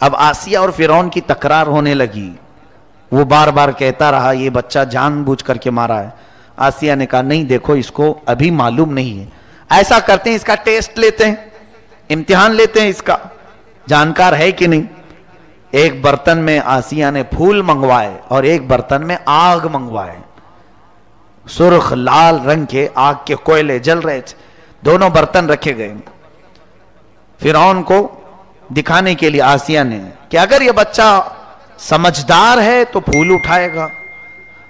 اب آسیہ اور فرعون کی تکرار ہونے لگی. وہ بار بار کہتا رہا یہ بچہ جان بوجھ کر کے مارا ہے. آسیہ نے کہا نہیں دیکھو اس کو ابھی معلوم نہیں ہے, ایسا کرتے ہیں اس کا ٹیسٹ لیتے ہیں, امتحان لیتے ہیں اس کا, جانکار ہے کہ نہیں. ایک برتن میں آسیہ نے پھول منگوائے اور ایک برتن میں آگ منگوائے. سرخ لال رنگ کے آگ کے کوئلے جل رہے تھے, دونوں برتن رکھے گئے. فرعون کو دکھانے کے لیے آسیہ نے کہ اگر یہ بچہ سمجھدار ہے تو پھول اٹھائے گا,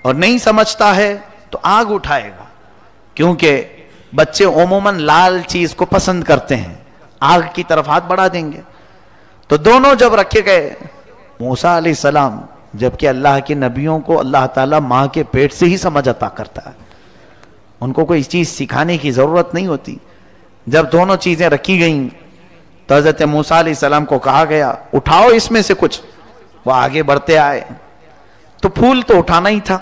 اور نہیں سمجھتا ہے تو آگ اٹھائے گا, کیونکہ بچے عموماً لال چیز کو پسند کرتے ہیں, آگ کی طرف ہاتھ بڑھا دیں گے. تو دونوں جب رکھے گئے, موسیٰ علیہ السلام, جبکہ اللہ کے نبیوں کو اللہ تعالیٰ ماں کے پیٹ سے ہی سمجھ عطا کرتا ہے, ان کو کوئی چیز سکھانے کی ضرورت نہیں ہوتی. جب دونوں چیزیں رکھی گئیں تو حضرت موسیٰ علیہ السلام کو کہا گیا اٹھاؤ اس میں سے کچھ. وہ آگے بڑھتے آئے تو پھول تو اٹھانا ہی تھا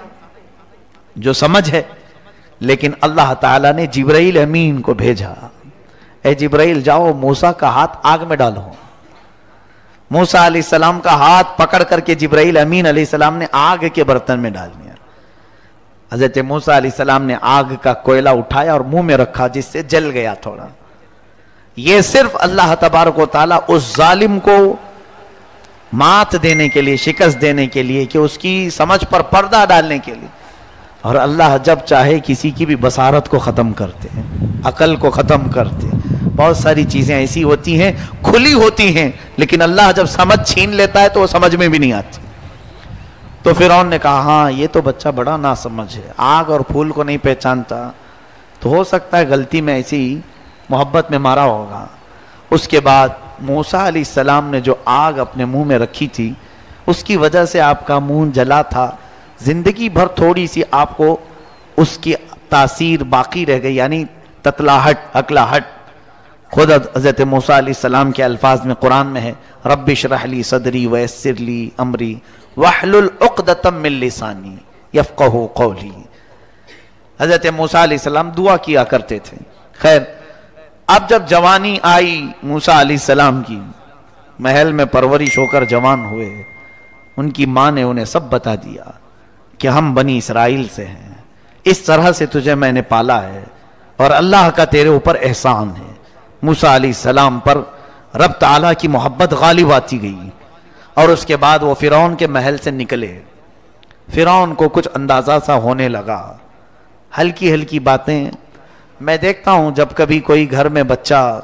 جو سمجھ ہے, لیکن اللہ تعالیٰ نے جبرائیل امین کو بھیجا, اے جبرائیل جاؤ موسیٰ کا ہاتھ آگ میں ڈالو. موسیٰ علیہ السلام کا ہاتھ پکڑ کر کے جبرائیل امین علیہ السلام نے آگ کے برتن میں ڈال دیا. حضرت موسیٰ علیہ السلام نے آگ کا کوئلہ اٹھایا اور منہ میں رکھا, جس سے جل گیا تھوڑا. یہ صرف اللہ تبارک و تعالیٰ اس ظالم کو مات دینے کے لیے, شکست دینے کے لیے, کہ اس کی سمجھ پر پردہ ڈالنے کے لیے. اور اللہ جب چاہے کسی کی بھی بصارت کو ختم کرتے ہیں, عقل کو ختم کرتے ہیں. بہت ساری چیزیں ایسی ہوتی ہیں کھلی ہوتی ہیں, لیکن اللہ جب سمجھ چھین لیتا ہے تو وہ سمجھ میں بھی نہیں آتی. تو فرعون نے کہا ہاں یہ تو بچہ بڑا ناسمجھ ہے, آگ اور پھول کو نہیں پہچانتا, تو ہو سکتا ہے غلطی میں ایسی محبت میں مارا ہوگا. اس کے بعد موسیٰ علیہ السلام نے جو آگ اپنے منہ میں رکھی تھی اس کی وجہ سے آپ کا منہ جلا تھا, زندگی بھر تھوڑی سی آپ کو اس کی تاثیر باقی رہ گئی, یعنی تتلاہٹ, اکلاہٹ. خود حضرت موسیٰ علیہ السلام کے الفاظ میں قرآن میں ہے رب اشرح لی صدری ویسر لی امری واحلل عقدۃ من لسانی یفقہوا قولی. حضرت موسیٰ علیہ السلام دعا کیا کرتے تھے. خیر, اب جب جوانی آئی موسیٰ علیہ السلام کی, محل میں پرورش ہو کر جوان ہوئے, ان کی ماں نے انہیں سب بتا دیا کہ ہم بنی اسرائیل سے ہیں, اس طرح سے تجھے میں نے پالا ہے, اور اللہ کا تیرے اوپر احسان ہے. موسیٰ علیہ السلام پر رب تعالیٰ کی محبت غالب آتی گئی, اور اس کے بعد وہ فرعون کے محل سے نکلے. فرعون کو کچھ اندازہ سا ہونے لگا, ہلکی ہلکی باتیں. میں دیکھتا ہوں جب کبھی کوئی گھر میں بچہ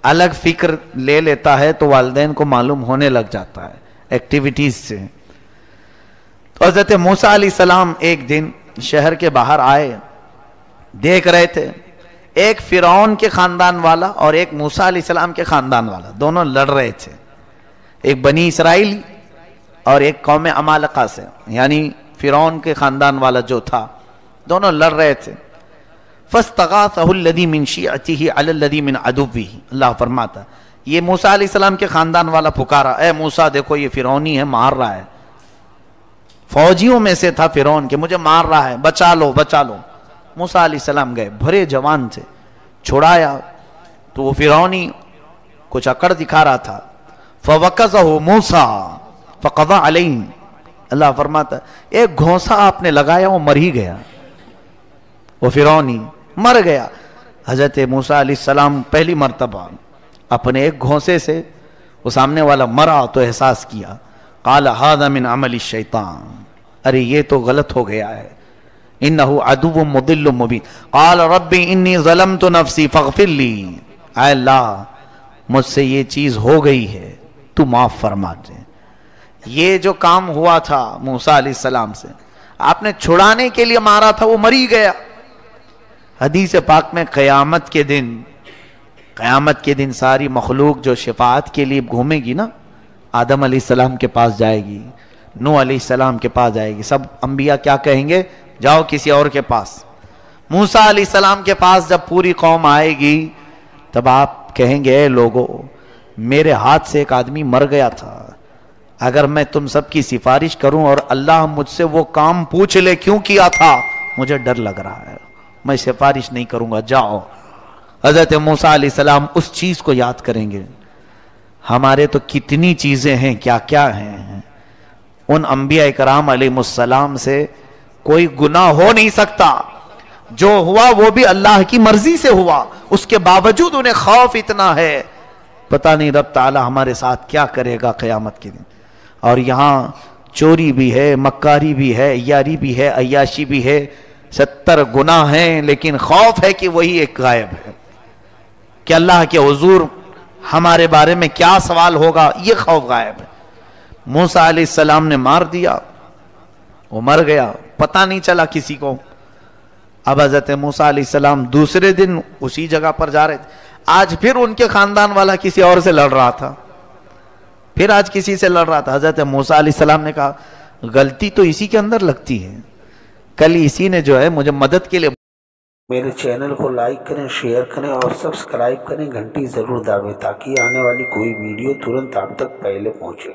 الگ فکر لے لیتا ہے تو والدین کو معلوم ہونے لگ جاتا ہے ایکٹیویٹیز سے. تو حضرت موسیٰ علیہ السلام ایک دن شہر کے باہر آئے, دیکھ رہے تھے ایک فرعون کے خاندان والا اور ایک موسیٰ علیہ السلام کے خاندان والا, دونوں لڑ رہے تھے. ایک بنی اسرائیل اور ایک قوم عمالقہ سے, یعنی فرعون کے خاندان والا جو تھا, دونوں لڑ رہے تھے. فاستغاثه الذي من شيعته على الذي من عدوه. اللہ فرماتا یہ موسیٰ علیہ السلام کے خاندان والا پکارا, اے موسیٰ دیکھو یہ فرعونی ہے, مار رہا ہے, فوجیوں میں سے تھا فرعون کہ مجھے مار رہا ہے, بچا لو بچا لو. موسیٰ علیہ السلام گئے, بھرے جوان تھے, چھڑایا تو وہ فرعونی کچھ اکڑ دکھا رہا تھا. فوقظه موسیٰ فقضى علیہ. اللہ فرماتا ایک گھونسا آپ نے لگایا, وہ مر ہی گیا, وہ فرعونی مر گیا. حضرت موسیٰ علیہ السلام پہلی مرتبہ اپنے ایک گھونسے سے وہ سامنے والا مرا تو احساس کیا, قال هذا من عمل الشیطان, ارے یہ تو غلط ہو گیا ہے, انه عدو مضل مبین. قال رب انی ظلمت نفسی فاغفر لی, اے اللہ مجھ سے یہ چیز ہو گئی ہے تو معاف فرما دے. یہ جو کام ہوا تھا موسیٰ علیہ السلام سے, آپ نے چھڑانے کے لیے مارا تھا, وہ مری گیا. حدیث پاک میں قیامت کے دن ساری مخلوق جو شفاعت کے لیے گھومے گی نا, آدم علیہ السلام کے پاس جائے گی, نوح علیہ السلام کے پاس جائے گی, سب انبیاء کیا کہیں گے, جاؤ کسی اور کے پاس. موسیٰ علیہ السلام کے پاس جب پوری قوم آئے گی تب آپ کہیں گے اے لوگو, میرے ہاتھ سے ایک آدمی مر گیا تھا, اگر میں تم سب کی سفارش کروں اور اللہ مجھ سے وہ کام پوچھ لے کیوں کیا تھا, مجھے ڈر لگ رہا ہے, میں سفارش نہیں کروں گا, جاؤ. حضرت موسیٰ علیہ السلام اس چیز کو یاد کریں گے. ہمارے تو کتنی چیزیں ہیں، کیا کیا ہیں. ان انبیاء کرام علیہ السلام سے کوئی گناہ ہو نہیں سکتا. جو ہوا وہ بھی اللہ کی مرضی سے ہوا، اس کے باوجود انہیں خوف اتنا ہے، پتہ نہیں رب تعالی ہمارے ساتھ کیا کرے گا قیامت کے دن. اور یہاں چوری بھی ہے، مکاری بھی ہے، یاری بھی ہے، عیاشی بھی ہے، 70 گناہ ہیں، لیکن خوف ہے کہ وہی ایک غائب ہے کہ اللہ کے حضور ہمارے بارے میں کیا سوال ہوگا، یہ خوف غائب ہے. موسیٰ علیہ السلام نے مار دیا، وہ مر گیا، پتہ نہیں چلا کسی کو. اب حضرت موسیٰ علیہ السلام دوسرے دن اسی جگہ پر جا رہے تھے. آج پھر ان کے خاندان والا کسی اور سے لڑ رہا تھا، پھر آج کسی سے لڑ رہا تھا. حضرت موسیٰ علیہ السلام نے کہا غلطی تو اسی کے اندر لگتی ہے، کل اسی نے جو ہے مجھے مدد کے لیے. میرے چینل کو لائک کریں، شیئر کریں اور سبسکرائب کریں، گھنٹی ضرور دبائیں تاکہ آنے والی کوئی ویڈیو ترنت آپ تک پہلے پہنچے.